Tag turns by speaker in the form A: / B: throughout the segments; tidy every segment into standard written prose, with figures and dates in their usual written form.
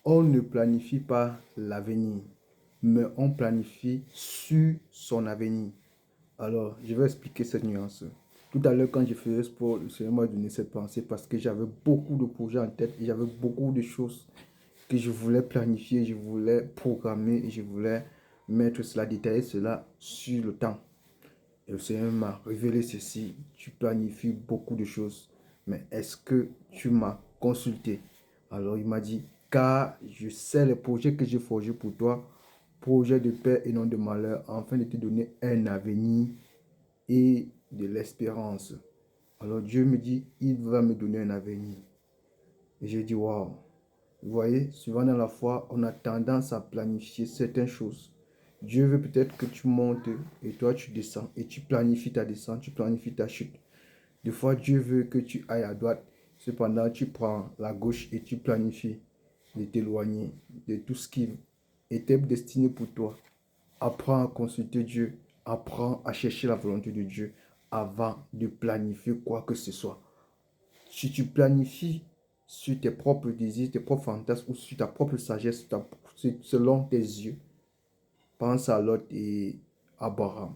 A: On ne planifie pas l'avenir, mais on planifie sur son avenir. Alors, je vais expliquer cette nuance. Tout à l'heure, quand je faisais sport, le Seigneur m'a donné cette pensée parce que j'avais beaucoup de projets en tête et j'avais beaucoup de choses que je voulais planifier, je voulais programmer et je voulais mettre cela, détailler cela sur le temps. Et le Seigneur m'a révélé ceci. Tu planifies beaucoup de choses, mais est-ce que tu m'as consulté? Alors il m'a dit, car je sais les projets que j'ai forgés pour toi, projets de paix et non de malheur, afin de te donner un avenir et de l'espérance. Alors Dieu me dit, il va me donner un avenir. Et j'ai dit, waouh. Vous voyez, souvent dans la foi, on a tendance à planifier certaines choses. Dieu veut peut-être que tu montes et toi tu descends et tu planifies ta descente, tu planifies ta chute. Des fois, Dieu veut que tu ailles à droite. Cependant, tu prends la gauche et tu planifies de t'éloigner de tout ce qui était destiné pour toi. Apprends à consulter Dieu. Apprends à chercher la volonté de Dieu avant de planifier quoi que ce soit. Si tu planifies sur tes propres désirs, tes propres fantasmes ou sur ta propre sagesse, selon tes yeux, pense à Lot et Abraham.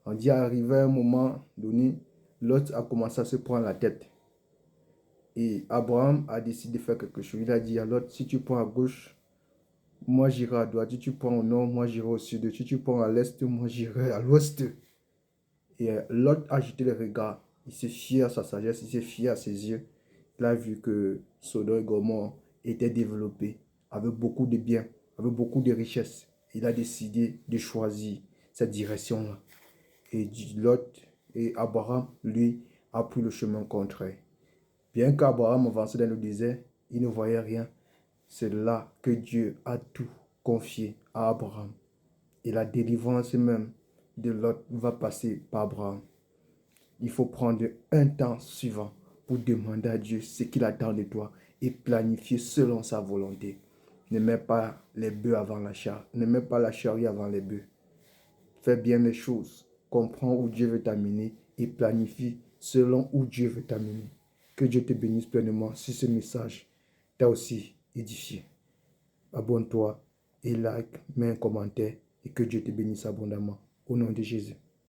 A: On dit arrivé à un moment donné, Lot a commencé à se prendre la tête. Et Abraham a décidé de faire quelque chose. Il a dit à Lot, si tu prends à gauche, moi j'irai à droite. Si tu prends au nord, moi j'irai au sud. Si tu prends à l'est, moi j'irai à l'ouest. Et Lot a jeté le regard. Il s'est fié à sa sagesse, il s'est fié à ses yeux. Il a vu que Sodome et Gomorrhe était développé, avait beaucoup de biens, avait beaucoup de richesses. Il a décidé de choisir cette direction-là. Et Lot et Abraham, lui, a pris le chemin contraire. Bien qu'Abraham avançait dans le désert, il ne voyait rien. C'est là que Dieu a tout confié à Abraham. Et la délivrance même de Lot va passer par Abraham. Il faut prendre un temps suivant pour demander à Dieu ce qu'il attend de toi et planifier selon sa volonté. Ne mets pas les bœufs avant la charrue. Ne mets pas la charrue avant les bœufs. Fais bien les choses. Comprends où Dieu veut t'amener et planifie selon où Dieu veut t'amener. Que Dieu te bénisse pleinement si ce message t'a aussi édifié. Abonne-toi et like, mets un commentaire et que Dieu te bénisse abondamment. Au nom de Jésus.